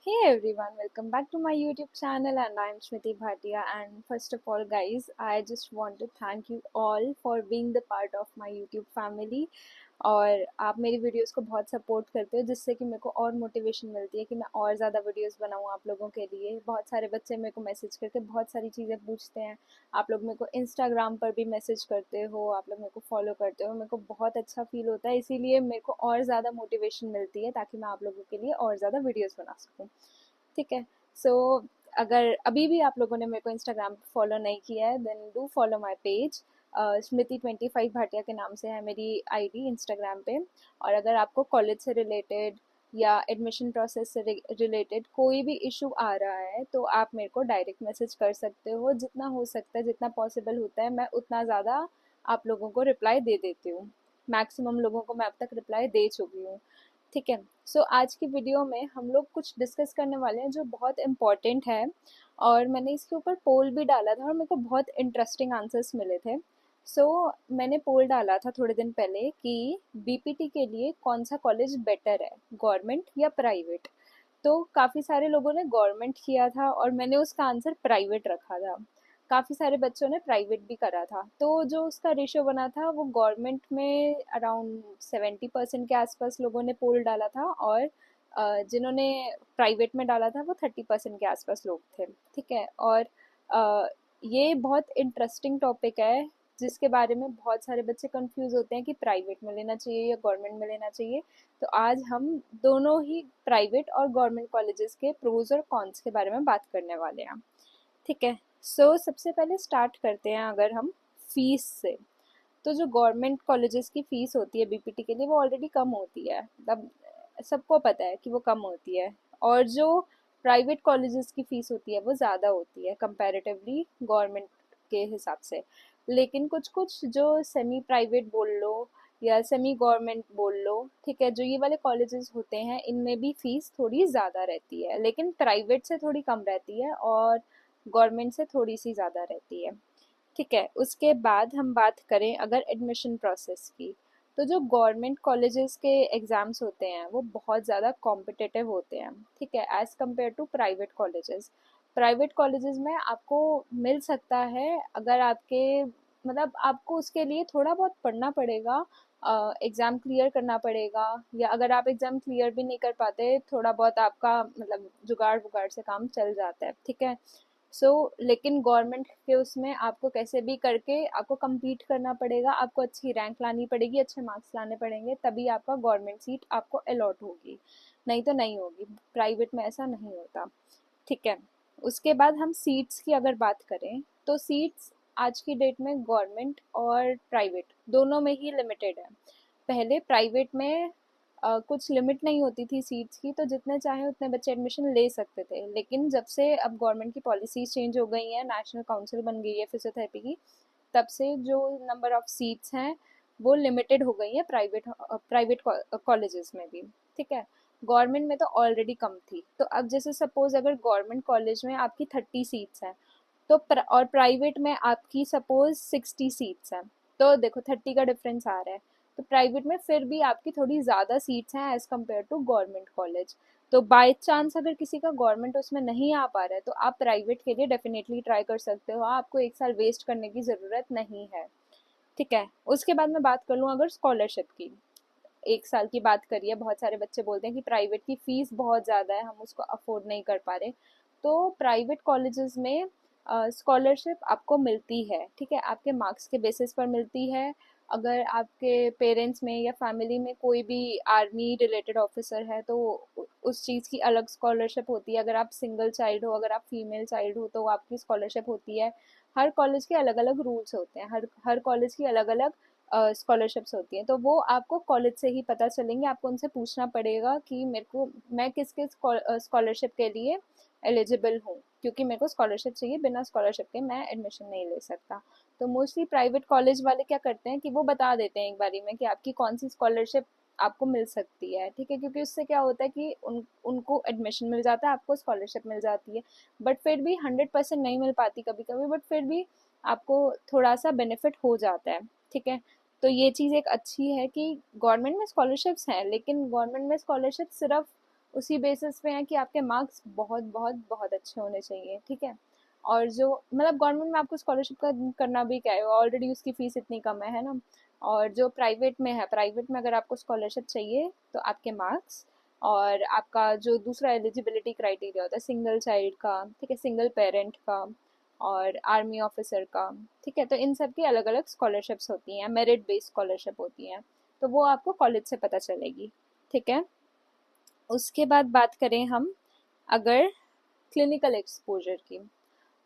Hey everyone, welcome back to my YouTube channel and I'm Smriti Bhatia. And first of all, guys, I just want to thank you all for being the part of my YouTube family. और आप मेरी videos को बहुत support करते हो जिससे कि मेरे को और मोटिवेशन मिलती है कि मैं और ज़्यादा वीडियोस बनाऊँ आप लोगों के लिए। बहुत सारे बच्चे मेरे को मैसेज करके बहुत सारी चीज़ें पूछते हैं। आप लोग मेरे को इंस्टाग्राम पर भी मैसेज करते हो, आप लोग मेरे को फॉलो करते हो, मेरे को बहुत अच्छा फील होता है। इसीलिए मेरे को और ज़्यादा मोटिवेशन मिलती है ताकि मैं आप लोगों के लिए और ज़्यादा वीडियोस बना सकूँ। ठीक है। सो अगर अभी भी आप लोगों ने मेरे को इंस्टाग्राम पे फॉलो नहीं किया है then do follow my page. Smriti 25 Bhatia के नाम से है मेरी आईडी इंस्टाग्राम पे। और अगर आपको कॉलेज से रिलेटेड या एडमिशन प्रोसेस से रिलेटेड कोई भी इशू आ रहा है तो आप मेरे को डायरेक्ट मैसेज कर सकते हो। जितना हो सकता है, जितना पॉसिबल होता है, मैं उतना ज़्यादा आप लोगों को रिप्लाई दे देती हूँ। मैक्सिमम लोगों को मैं अब तक रिप्लाई दे चुकी हूँ। ठीक है। सो आज की वीडियो में हम लोग कुछ डिस्कस करने वाले हैं जो बहुत इम्पॉर्टेंट है। और मैंने इसके ऊपर पोल भी डाला था और मेरे को बहुत इंटरेस्टिंग आंसर्स मिले थे। सो मैंने पोल डाला था थोड़े दिन पहले कि बीपीटी के लिए कौन सा कॉलेज बेटर है, गवर्नमेंट या प्राइवेट। तो काफ़ी सारे लोगों ने गवर्नमेंट किया था और मैंने उसका आंसर प्राइवेट रखा था। काफ़ी सारे बच्चों ने प्राइवेट भी करा था, तो जो उसका रेशियो बना था वो गवर्नमेंट में अराउंड 70% के आसपास लोगों ने पोल डाला था और जिन्होंने प्राइवेट में डाला था वो 30% के आसपास लोग थे। ठीक है। और अ, ये बहुत इंटरेस्टिंग टॉपिक है जिसके बारे में बहुत सारे बच्चे कंफ्यूज होते हैं कि प्राइवेट में लेना चाहिए या गवर्नमेंट में लेना चाहिए। तो आज हम दोनों ही प्राइवेट और गवर्नमेंट कॉलेजेस के प्रोज और कॉन्स के बारे में बात करने वाले हैं। ठीक है। सबसे पहले स्टार्ट करते हैं अगर हम फीस से। तो जो गवर्नमेंट कॉलेजेस की फ़ीस होती है बीपीटी के लिए वो ऑलरेडी कम होती है, मतलब सबको पता है कि वो कम होती है। और जो प्राइवेट कॉलेजेस की फ़ीस होती है वो ज़्यादा होती है कंपैरेटिवली गवर्नमेंट के हिसाब से। लेकिन कुछ कुछ जो सेमी प्राइवेट बोल लो या सेमी गवर्नमेंट बोल लो, ठीक है, जो ये वाले कॉलेजेस होते हैं इनमें भी फ़ीस थोड़ी ज़्यादा रहती है, लेकिन प्राइवेट से थोड़ी कम रहती है और गवर्नमेंट से थोड़ी सी ज़्यादा रहती है। ठीक है। उसके बाद हम बात करें अगर एडमिशन प्रोसेस की, तो जो गवर्नमेंट कॉलेजेस के एग्ज़ाम्स होते हैं वो बहुत ज़्यादा कॉम्पिटिटिव होते हैं। ठीक है, as compare to private colleges. Private colleges में आपको मिल सकता है, अगर आपके मतलब आपको उसके लिए थोड़ा बहुत पढ़ना पड़ेगा, एग्ज़ाम क्लियर करना पड़ेगा, या अगर आप एग्ज़ाम क्लियर भी नहीं कर पाते थोड़ा बहुत आपका मतलब जुगाड़ वुगाड़ से काम चल जाता है। ठीक है। लेकिन गवर्नमेंट के उसमें आपको कैसे भी करके आपको compete करना पड़ेगा, आपको अच्छी रैंक लानी पड़ेगी, अच्छे मार्क्स लाने पड़ेंगे, तभी आपका गवर्नमेंट सीट आपको अलॉट होगी, नहीं तो नहीं होगी। प्राइवेट में ऐसा नहीं होता। ठीक है। उसके बाद हम सीट्स की अगर बात करें तो सीट्स आज की डेट में गवर्नमेंट और प्राइवेट दोनों में ही लिमिटेड है। पहले प्राइवेट में कुछ लिमिट नहीं होती थी सीट्स की, तो जितने चाहे उतने बच्चे एडमिशन ले सकते थे। लेकिन जब से अब गवर्नमेंट की पॉलिसीज चेंज हो गई हैं, नेशनल काउंसिल बन गई है फिजियोथेरेपी की, तब से जो नंबर ऑफ सीट्स हैं वो लिमिटेड हो गई है प्राइवेट कॉलेजेस में भी। ठीक है। गवर्नमेंट में तो ऑलरेडी कम थी, तो अब जैसे सपोज अगर गवर्नमेंट कॉलेज में आपकी 30 सीट्स हैं तो और प्राइवेट में आपकी सपोज 60 सीट्स हैं, तो देखो 30 का डिफरेंस आ रहा है। तो प्राइवेट में फिर भी आपकी थोड़ी ज़्यादा सीट्स हैं as compare to government college. तो बाय चांस अगर किसी का गवर्नमेंट उसमें नहीं आ पा रहा है तो आप प्राइवेट के लिए डेफिनेटली ट्राई कर सकते हो, आपको एक साल वेस्ट करने की ज़रूरत नहीं है। ठीक है। उसके बाद मैं बात कर लूँ अगर स्कॉलरशिप की। एक साल की बात करिए, बहुत सारे बच्चे बोलते हैं कि प्राइवेट की फ़ीस बहुत ज़्यादा है, हम उसको अफोर्ड नहीं कर पा रहे। तो प्राइवेट कॉलेजेस में स्कॉलरशिप आपको मिलती है। ठीक है, आपके मार्क्स के बेसिस पर मिलती है। अगर आपके पेरेंट्स में या फैमिली में कोई भी आर्मी रिलेटेड ऑफिसर है तो उस चीज़ की अलग स्कॉलरशिप होती है। अगर आप सिंगल चाइल्ड हो, अगर आप फीमेल चाइल्ड हो तो आपकी स्कॉलरशिप होती है। हर कॉलेज के अलग अलग रूल्स होते हैं, हर हर कॉलेज की अलग अलग स्कॉलरशिप्स होती हैं, तो वो आपको कॉलेज से ही पता चलेंगे। आपको उनसे पूछना पड़ेगा कि मेरे को मैं किस किस स्कॉलरशिप के लिए एलिजिबल हूँ, क्योंकि मेरे को स्कॉलरशिप चाहिए, बिना स्कॉलरशिप के मैं एडमिशन नहीं ले सकता। तो मोस्टली प्राइवेट कॉलेज वाले क्या करते हैं कि वो बता देते हैं एक बारी में कि आपकी कौन सी स्कॉलरशिप आपको मिल सकती है। ठीक है, क्योंकि उससे क्या होता है कि उनको एडमिशन मिल जाता है, आपको स्कॉलरशिप मिल जाती है। बट फिर भी 100% नहीं मिल पाती कभी कभी, बट फिर भी आपको थोड़ा सा बेनिफिट हो जाता है। ठीक है। तो ये चीज़ एक अच्छी है कि गवर्नमेंट में स्कॉलरशिप्स हैं, लेकिन गवर्नमेंट में स्कॉलरशिप सिर्फ उसी बेसिस पे है कि आपके मार्क्स बहुत बहुत बहुत अच्छे होने चाहिए, ठीक है। और जो मतलब गवर्नमेंट में आपको स्कॉलरशिप का करना भी क्या है, ऑलरेडी उसकी फीस इतनी कम है ना। और जो प्राइवेट में है, प्राइवेट में अगर आपको स्कॉलरशिप चाहिए तो आपके मार्क्स और आपका जो दूसरा एलिजिबिलिटी क्राइटेरिया होता है सिंगल चाइल्ड का, ठीक है, सिंगल पेरेंट का और आर्मी ऑफिसर का, ठीक है, तो इन सब की अलग अलग स्कॉलरशिप्स होती हैं, मेरिट बेस्ड स्कॉलरशिप होती हैं, तो वो आपको कॉलेज से पता चलेगी, ठीक है। उसके बाद बात करें हम अगर क्लिनिकल एक्सपोजर की,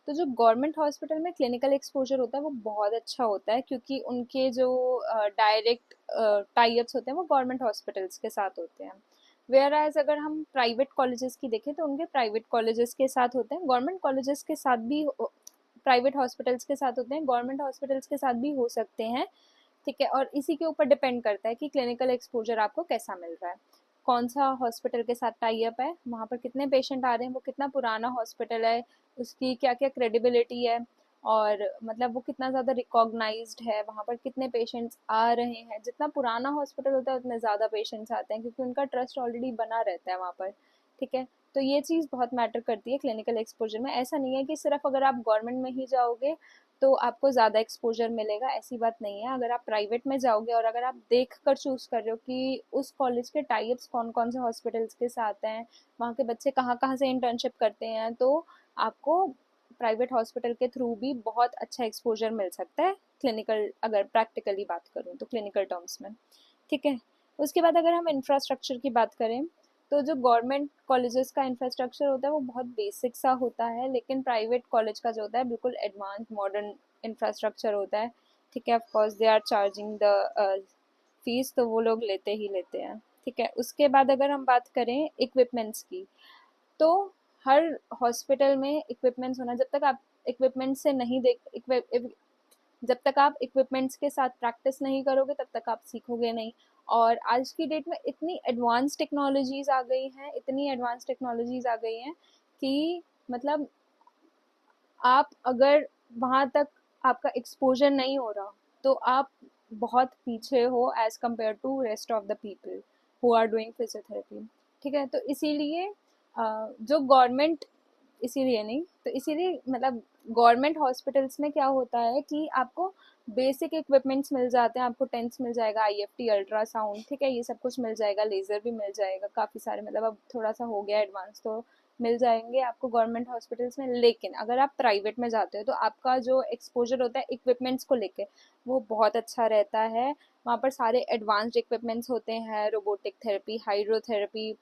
तो जो गवर्नमेंट हॉस्पिटल में क्लिनिकल एक्सपोजर होता है वो बहुत अच्छा होता है, क्योंकि उनके जो डायरेक्ट टाई अप्स होते हैं वो गवर्नमेंट हॉस्पिटल्स के साथ होते हैं। वेयर एज अगर हम प्राइवेट कॉलेजेस की देखें तो उनके प्राइवेट कॉलेजेस के साथ होते हैं, गवर्नमेंट कॉलेजेस के साथ भी, प्राइवेट हॉस्पिटल्स के साथ होते हैं, गवर्नमेंट हॉस्पिटल्स के साथ भी हो सकते हैं, ठीक है। और इसी के ऊपर डिपेंड करता है कि क्लिनिकल एक्सपोजर आपको कैसा मिल रहा है, कौन सा हॉस्पिटल के साथ टाई अप है, वहाँ पर कितने पेशेंट आ रहे हैं, वो कितना पुराना हॉस्पिटल है, उसकी क्या क्या क्रेडिबिलिटी है, और मतलब वो कितना ज़्यादा रिकॉग्नाइज्ड है, वहाँ पर कितने पेशेंट्स आ रहे हैं। जितना पुराना हॉस्पिटल होता है उतने ज़्यादा पेशेंट्स आते हैं, क्योंकि उनका ट्रस्ट ऑलरेडी बना रहता है वहाँ पर, ठीक है। तो ये चीज़ बहुत मैटर करती है क्लिनिकल एक्सपोजर में। ऐसा नहीं है कि सिर्फ अगर आप गवर्नमेंट में ही जाओगे तो आपको ज़्यादा एक्सपोजर मिलेगा, ऐसी बात नहीं है। अगर आप प्राइवेट में जाओगे और अगर आप देख कर चूज़ कर रहे हो कि उस कॉलेज के टाइप्स कौन कौन से हॉस्पिटल्स के साथ हैं, वहाँ के बच्चे कहाँ कहाँ से इंटर्नशिप करते हैं, तो आपको प्राइवेट हॉस्पिटल के थ्रू भी बहुत अच्छा एक्सपोजर मिल सकता है क्लिनिकल, अगर प्रैक्टिकली बात करूँ तो क्लिनिकल टर्म्स में, ठीक है। उसके बाद अगर हम इंफ्रास्ट्रक्चर की बात करें तो जो गवर्नमेंट कॉलेजेस का इंफ्रास्ट्रक्चर होता है वो बहुत बेसिक सा होता है, लेकिन प्राइवेट कॉलेज का जो होता है बिल्कुल एडवांस मॉडर्न इंफ्रास्ट्रक्चर होता है, ठीक है। Of course they are charging the fees, तो वो लोग लेते ही लेते हैं, ठीक है। उसके बाद अगर हम बात करें इक्विपमेंट्स की, तो हर हॉस्पिटल में इक्विपमेंट्स होना, जब तक आप इक्विपमेंट से नहीं देख, जब तक आप इक्विपमेंट्स के साथ प्रैक्टिस नहीं करोगे तब तक आप सीखोगे नहीं। और आज की डेट में इतनी एडवांस टेक्नोलॉजीज आ गई हैं, इतनी एडवांस टेक्नोलॉजीज आ गई हैं कि मतलब आप अगर वहाँ तक आपका एक्सपोजर नहीं हो रहा तो आप बहुत पीछे हो as compare to rest of the people who are doing physiotherapy, ठीक है। तो इसीलिए जो गवर्नमेंट, इसीलिए नहीं तो इसीलिए मतलब गवर्नमेंट हॉस्पिटल्स में क्या होता है कि आपको बेसिक इक्विपमेंट्स मिल जाते हैं, आपको टेंट्स मिल जाएगा, आईएफटी, अल्ट्रासाउंड, ठीक है, ये सब कुछ मिल जाएगा, लेज़र भी मिल जाएगा, काफ़ी सारे, मतलब अब थोड़ा सा हो गया एडवांस, तो मिल जाएंगे आपको गवर्नमेंट हॉस्पिटल्स में। लेकिन अगर आप प्राइवेट में जाते हो तो आपका जो एक्सपोजर होता है इक्विपमेंट्स को लेके वो बहुत अच्छा रहता है। वहाँ पर सारे एडवांस्ड इक्विपमेंट्स होते हैं, रोबोटिक थेरेपी, हाइड्रोथेरेपी,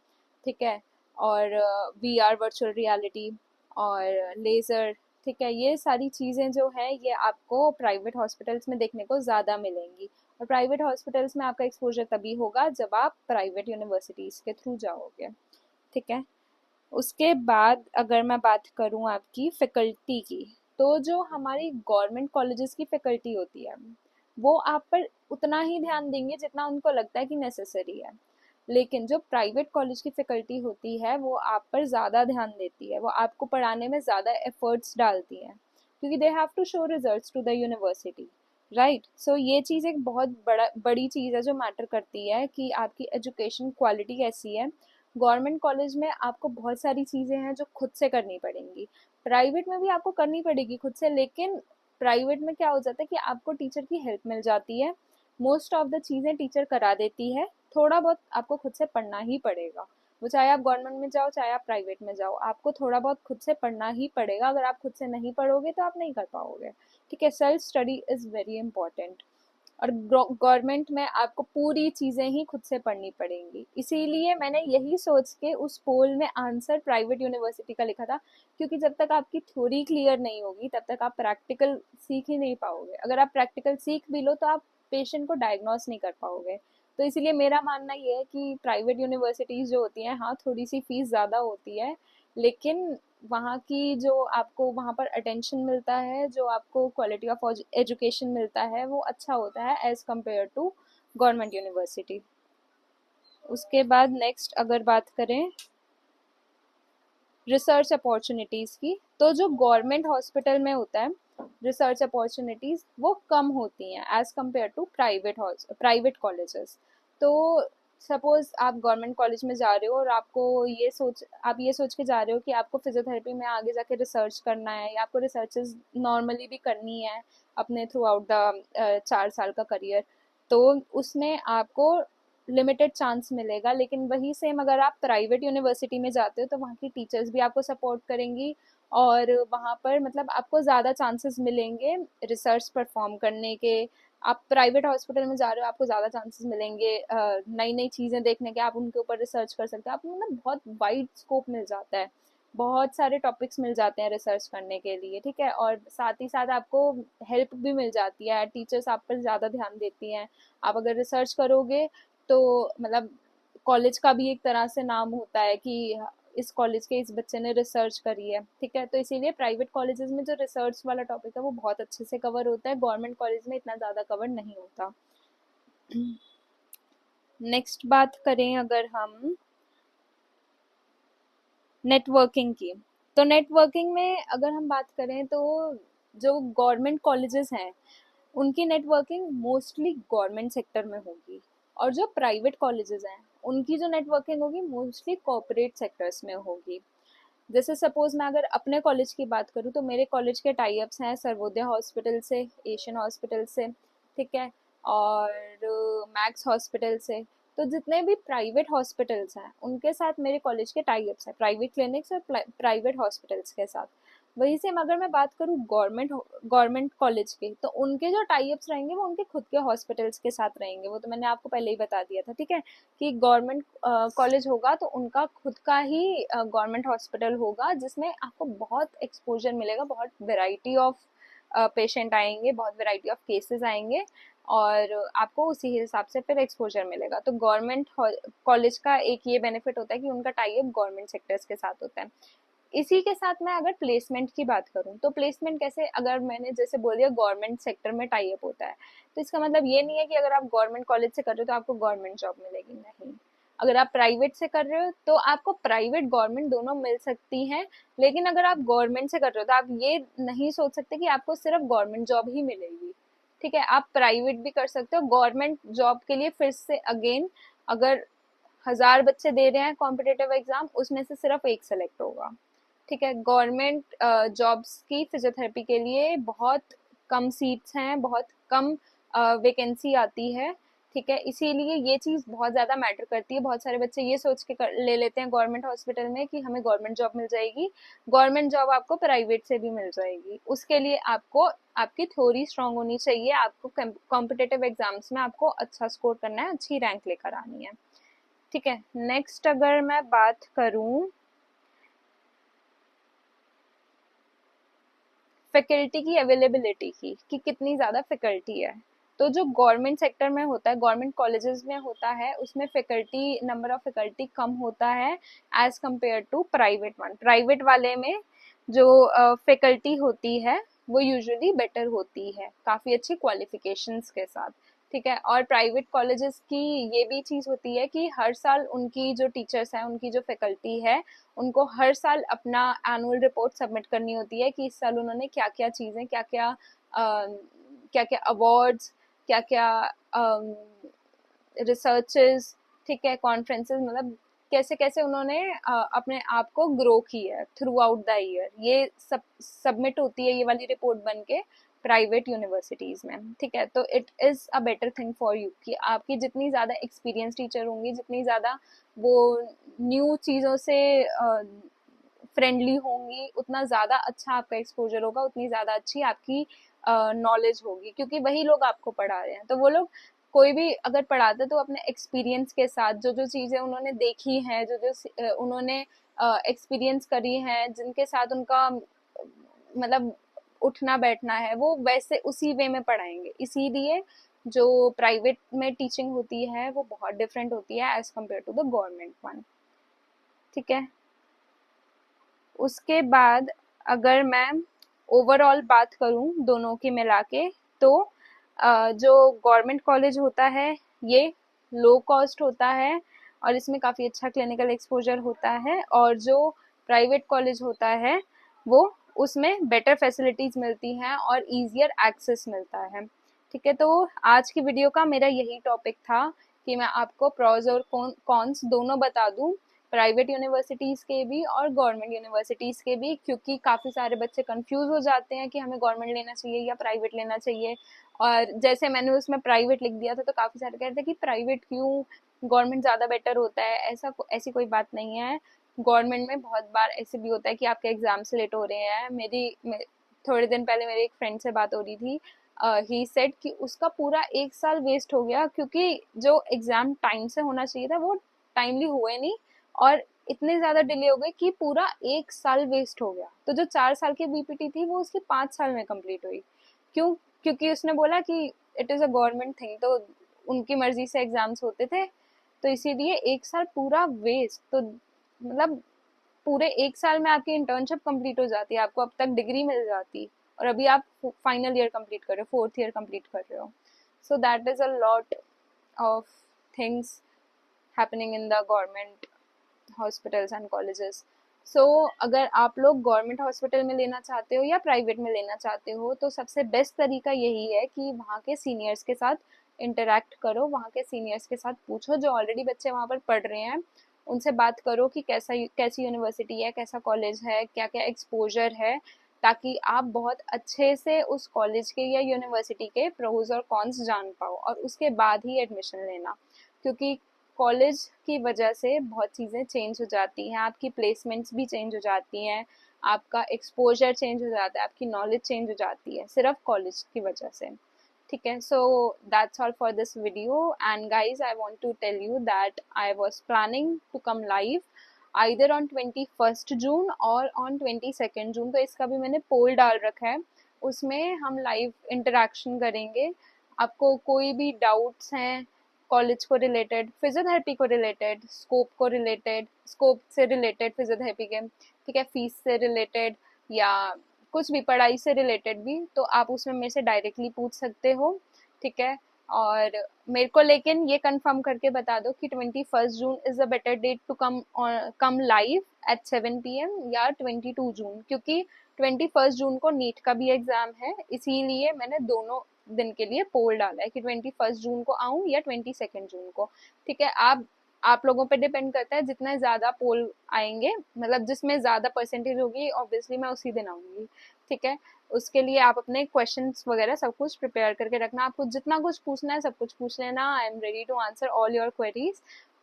ठीक है, और वीआर, वर्चुअल रियलिटी, और लेज़र, ठीक है। ये सारी चीज़ें जो हैं ये आपको प्राइवेट हॉस्पिटल्स में देखने को ज़्यादा मिलेंगी। और प्राइवेट हॉस्पिटल्स में आपका एक्सपोजर तभी होगा जब आप प्राइवेट यूनिवर्सिटीज़ के थ्रू जाओगे, ठीक है। उसके बाद अगर मैं बात करूँ आपकी फैकल्टी की, तो जो हमारी गवर्नमेंट कॉलेजेस की फैकल्टी होती है वो आप पर उतना ही ध्यान देंगे जितना उनको लगता है कि नेसेसरी है। लेकिन जो प्राइवेट कॉलेज की फैकल्टी होती है वो आप पर ज़्यादा ध्यान देती है, वो आपको पढ़ाने में ज़्यादा एफर्ट्स डालती है, क्योंकि they have to show results to the university, right. So ये चीज़ एक बहुत बड़ी चीज़ है जो मैटर करती है कि आपकी एजुकेशन क्वालिटी कैसी है। गवर्नमेंट कॉलेज में आपको बहुत सारी चीज़ें हैं जो खुद से करनी पड़ेंगी, प्राइवेट में भी आपको करनी पड़ेगी खुद से, लेकिन प्राइवेट में क्या हो जाता है कि आपको टीचर की हेल्प मिल जाती है, मोस्ट ऑफ द चीज़ें टीचर करा देती है, थोड़ा बहुत आपको खुद से पढ़ना ही पड़ेगा। वो चाहे आप गवर्नमेंट में जाओ चाहे आप प्राइवेट में जाओ, आपको थोड़ा बहुत खुद से पढ़ना ही पड़ेगा। अगर आप खुद से नहीं पढ़ोगे तो आप नहीं कर पाओगे, ठीक है। Self study is very important. और गवर्नमेंट में आपको पूरी चीज़ें ही खुद से पढ़नी पड़ेंगी, इसीलिए मैंने यही सोच के उस पोल में आंसर प्राइवेट यूनिवर्सिटी का लिखा था, क्योंकि जब तक आपकी थ्योरी क्लियर नहीं होगी तब तक आप प्रैक्टिकल सीख ही नहीं पाओगे। अगर आप प्रैक्टिकल सीख भी लो तो आप पेशेंट को डायग्नोस नहीं कर पाओगे। तो इसीलिए मेरा मानना ये है कि प्राइवेट यूनिवर्सिटीज़ जो होती हैं, हाँ थोड़ी सी फीस ज़्यादा होती है, लेकिन वहाँ की जो आपको वहाँ पर अटेंशन मिलता है, जो आपको क्वालिटी ऑफ एजुकेशन मिलता है वो अच्छा होता है as compare to government university. उसके बाद नेक्स्ट अगर बात करें रिसर्च अपॉर्चुनिटीज़ की, तो जो गवर्नमेंट हॉस्पिटल में होता है रिसर्च अपॉर्चुनिटीज़ वो कम होती हैं as compare to private colleges. तो सपोज आप गवर्नमेंट कॉलेज में जा रहे हो और आप ये सोच के जा रहे हो कि आपको फिजियोथेरेपी में आगे जाके रिसर्च करना है या आपको रिसर्चेज नॉर्मली भी करनी है अपने थ्रू आउट द 4 साल का करियर, तो उसमें आपको लिमिटेड चांस मिलेगा। लेकिन वही सेम अगर आप प्राइवेट यूनिवर्सिटी में जाते हो तो वहाँ की टीचर्स भी आपको सपोर्ट करेंगी और वहाँ पर मतलब आपको ज़्यादा चांसेस मिलेंगे रिसर्च परफॉर्म करने के। आप प्राइवेट हॉस्पिटल में जा रहे हो, आपको ज़्यादा चांसेस मिलेंगे नई नई चीज़ें देखने के, आप उनके ऊपर रिसर्च कर सकते हो, आपको मतलब बहुत वाइड स्कोप मिल जाता है, बहुत सारे टॉपिक्स मिल जाते हैं रिसर्च करने के लिए, ठीक है। और साथ ही साथ आपको हेल्प भी मिल जाती है, टीचर्स आप पर ज़्यादा ध्यान देती हैं। आप अगर रिसर्च करोगे तो मतलब कॉलेज का भी एक तरह से नाम होता है कि इस कॉलेज के इस बच्चे ने रिसर्च करी है, ठीक है। तो इसीलिए प्राइवेट कॉलेजेस में जो रिसर्च वाला टॉपिक है वो बहुत अच्छे से कवर होता है, गवर्नमेंट कॉलेज में इतना ज़्यादा कवर नहीं होता। नेक्स्ट बात करें अगर हम नेटवर्किंग की, तो नेटवर्किंग में अगर हम बात करें तो जो गवर्नमेंट कॉलेजेस हैं उनकी नेटवर्किंग मोस्टली गवर्नमेंट सेक्टर में होगी, और जो प्राइवेट कॉलेजेस हैं उनकी जो नेटवर्किंग होगी मोस्टली कॉरपोरेट सेक्टर्स में होगी। जैसे सपोज मैं अगर अपने कॉलेज की बात करूँ तो मेरे कॉलेज के टाई अप्स हैं सर्वोदय हॉस्पिटल से, एशियन हॉस्पिटल से, ठीक है, और मैक्स हॉस्पिटल से। तो जितने भी प्राइवेट हॉस्पिटल्स हैं उनके साथ मेरे कॉलेज के टाई अप्स हैं, प्राइवेट क्लिनिक्स और प्राइवेट हॉस्पिटल्स के साथ। वहीं से अगर मैं बात करूँ गवर्नमेंट कॉलेज के, तो उनके जो टाई अप्स रहेंगे वो उनके खुद के हॉस्पिटल्स के साथ रहेंगे। वो तो मैंने आपको पहले ही बता दिया था, ठीक है, कि गवर्नमेंट कॉलेज होगा तो उनका खुद का ही गवर्नमेंट हॉस्पिटल होगा जिसमें आपको बहुत एक्सपोजर मिलेगा, बहुत वेराइटी ऑफ पेशेंट आएंगे, बहुत वेराइटी ऑफ केसेस आएंगे और आपको उसी हिसाब से फिर एक्सपोजर मिलेगा। तो गवर्नमेंट कॉलेज का एक ये बेनिफिट होता है कि उनका टाई अप गवर्नमेंट सेक्टर्स के साथ होता है। इसी के साथ मैं अगर प्लेसमेंट की बात करूं तो प्लेसमेंट कैसे, अगर मैंने जैसे बोल दिया गवर्नमेंट सेक्टर में टाई अप होता है, तो इसका मतलब ये नहीं है कि अगर आप गवर्नमेंट कॉलेज से कर रहे हो तो आपको गवर्नमेंट जॉब मिलेगी, नहीं। अगर आप प्राइवेट से कर रहे हो तो आपको प्राइवेट गवर्नमेंट दोनों मिल सकती हैं। लेकिन अगर आप गवर्नमेंट से कर रहे हो तो आप ये नहीं सोच सकते कि आपको सिर्फ गवर्नमेंट जॉब ही मिलेगी, ठीक है। आप प्राइवेट भी कर सकते हो। गवर्नमेंट जॉब के लिए फिर से अगेन, अगर 1000 बच्चे दे रहे हैं कॉम्पिटेटिव एग्जाम, उसमें से सिर्फ एक सेलेक्ट होगा, ठीक है। गवर्नमेंट जॉब्स की फिजियोथेरेपी के लिए बहुत कम सीट्स हैं, बहुत कम वैकेंसी आती है, ठीक है। इसीलिए ये चीज़ बहुत ज़्यादा मैटर करती है। बहुत सारे बच्चे ये सोच के ले लेते हैं गवर्नमेंट हॉस्पिटल में कि हमें गवर्नमेंट जॉब मिल जाएगी। गवर्नमेंट जॉब आपको प्राइवेट से भी मिल जाएगी, उसके लिए आपको आपकी थ्योरी स्ट्रांग होनी चाहिए, आपको कॉम्पिटेटिव एग्जाम्स में आपको अच्छा स्कोर करना है, अच्छी रैंक लेकर आनी है, ठीक है। नेक्स्ट अगर मैं बात करूँ फैकल्टी की अवेलेबिलिटी की, कि कितनी ज़्यादा फैकल्टी है, तो जो गवर्नमेंट सेक्टर में होता है, गवर्नमेंट कॉलेजेस में होता है, उसमें फैकल्टी नंबर ऑफ फैकल्टी कम होता है as compare to private one. प्राइवेट वाले में जो फैकल्टी होती है वो यूजुअली बेटर होती है, काफ़ी अच्छी क्वालिफिकेशंस के साथ, ठीक है। और प्राइवेट कॉलेजेस की ये भी चीज़ होती है कि हर साल उनकी जो टीचर्स हैं, उनकी जो फैकल्टी है, उनको हर साल अपना एनुअल रिपोर्ट सबमिट करनी होती है कि इस साल उन्होंने क्या क्या चीज़ें, क्या क्या अवार्ड्स, क्या क्या रिसर्चेस, ठीक है, कॉन्फ्रेंसेस, मतलब कैसे कैसे उन्होंने अपने आप को ग्रो किया है थ्रू आउट द ईयर, ये सब सबमिट होती है ये वाली रिपोर्ट बन के प्राइवेट यूनिवर्सिटीज़ में, ठीक है। तो it is a better thing for you कि आपकी जितनी ज़्यादा एक्सपीरियंस टीचर होंगी, जितनी ज़्यादा वो न्यू चीज़ों से फ्रेंडली होंगी, उतना ज़्यादा अच्छा आपका एक्सपोजर होगा, उतनी ज़्यादा अच्छी आपकी नॉलेज होगी, क्योंकि वही लोग आपको पढ़ा रहे हैं। तो वो लोग कोई भी अगर पढ़ाते तो अपने एक्सपीरियंस के साथ जो जो चीज़ें उन्होंने देखी हैं, जो जो उन्होंने एक्सपीरियंस करी हैं, जिनके साथ उनका मतलब उठना बैठना है, वो वैसे उसी वे में पढ़ाएंगे। इसीलिए जो प्राइवेट में टीचिंग होती है वो बहुत डिफरेंट होती है as compare to the government one, ठीक है। उसके बाद अगर मैं ओवरऑल बात करूं दोनों की मिला के, तो जो गवर्नमेंट कॉलेज होता है ये लो कॉस्ट होता है और इसमें काफ़ी अच्छा क्लिनिकल एक्सपोजर होता है, और जो प्राइवेट कॉलेज होता है वो उसमें बेटर फैसिलिटीज़ मिलती हैं और ईजियर एक्सेस मिलता है, ठीक है। तो आज की वीडियो का मेरा यही टॉपिक था कि मैं आपको प्रॉज और कॉन्स दोनों बता दूं, प्राइवेट यूनिवर्सिटीज़ के भी और गवर्नमेंट यूनिवर्सिटीज़ के भी, क्योंकि काफ़ी सारे बच्चे कंफ्यूज हो जाते हैं कि हमें गवर्नमेंट लेना चाहिए या प्राइवेट लेना चाहिए। और जैसे मैंने उसमें प्राइवेट लिख दिया था तो काफ़ी सारे कहते हैं कि प्राइवेट क्यों, गवर्नमेंट ज़्यादा बेटर होता है। ऐसी कोई बात नहीं है। गवर्नमेंट में बहुत बार ऐसे भी होता है कि आपके एग्जाम्स लेट हो रहे हैं। थोड़े दिन पहले मेरे एक फ्रेंड से बात हो रही थी। ही सेड कि उसका पूरा एक साल वेस्ट हो गया, क्योंकि जो एग्जाम टाइम से होना चाहिए था वो टाइमली हुए नहीं, और इतने ज्यादा डिले हो गए कि पूरा एक साल वेस्ट हो गया। तो जो 4 साल की बीपीटी थी वो उसकी 5 साल में कंप्लीट हुई। क्यों? क्योंकि उसने बोला कि it is a government thing, तो उनकी मर्जी से एग्जाम्स होते थे, तो इसीलिए एक साल पूरा वेस्ट। तो मतलब पूरे एक साल में आपकी इंटर्नशिप कंप्लीट हो जाती है, आपको अब तक डिग्री मिल जाती, और अभी आप फाइनल ईयर कंप्लीट कर रहे हो, फोर्थ ईयर कंप्लीट कर रहे हो। So that is a lot of things happening in the government hospitals and colleges. So अगर आप लोग गवर्नमेंट हॉस्पिटल में लेना चाहते हो या प्राइवेट में लेना चाहते हो, तो सबसे बेस्ट तरीका यही है कि वहाँ के सीनियर्स के साथ इंटरेक्ट करो, वहाँ के सीनियर्स के साथ पूछो, जो ऑलरेडी बच्चे वहाँ पर पढ़ रहे हैं उनसे बात करो कि कैसी यूनिवर्सिटी है, कैसा कॉलेज है, क्या क्या एक्सपोजर है, ताकि आप बहुत अच्छे से उस कॉलेज के या यूनिवर्सिटी के प्रोज और कॉन्स जान पाओ, और उसके बाद ही एडमिशन लेना। क्योंकि कॉलेज की वजह से बहुत चीज़ें चेंज हो जाती हैं, आपकी प्लेसमेंट्स भी चेंज हो जाती हैं, आपका एक्सपोजर चेंज हो जाता है, आपकी नॉलेज चेंज हो जाती है सिर्फ कॉलेज की वजह से। ठीक है, so that's all for this video. And guys, I want to tell you that I was planning to come live either on 21 June और ऑन 22 जून। तो इसका भी मैंने पोल डाल रखा है, उसमें हम लाइव इंटरेक्शन करेंगे। आपको कोई भी डाउट्स हैं कॉलेज को रिलेटेड, फिजियोथेरेपी को रिलेटेड, स्कोप से रिलेटेड फिजियोथेरेपी के, ठीक है, फीस से रिलेटेड, या कुछ भी पढ़ाई से रिलेटेड भी, तो आप उसमें मेरे से डायरेक्टली पूछ सकते हो। ठीक है, और मेरे को लेकिन ये कंफर्म करके बता दो कि 21 June is a better date to come live at 7 PM, या 22 जून, क्योंकि 21 जून को नीट का भी एग्जाम है, इसीलिए मैंने दोनों दिन के लिए पोल डाला है कि 21 जून को आऊं या 22 जून को। ठीक है, आप लोगों पे डिपेंड करता है, जितने ज्यादा पोल आएंगे, मतलब जिसमें ज्यादा परसेंटेज होगी, ऑब्वियसली मैं उसी दिन आऊंगी। ठीक है, उसके लिए आप अपने क्वेश्चंस वगैरह सब कुछ प्रिपेयर करके रखना, आपको जितना कुछ पूछना है सब कुछ पूछ लेना। I am ready to answer all your queries.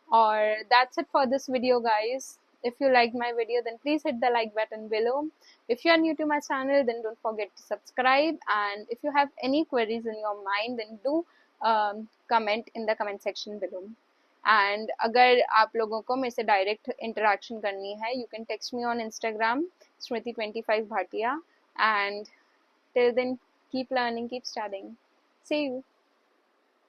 और that's it for this video, guys. If you liked my video, then please hit the like button below. If you are new to my channel, then don't forget to subscribe, and if you have any queries in your mind, then do comment in the comment section below. And अगर आप लोगों को मेरे से direct interaction करनी है, you can text me on Instagram, Smriti25 Bhatia. And till then, keep learning, keep studying. See you.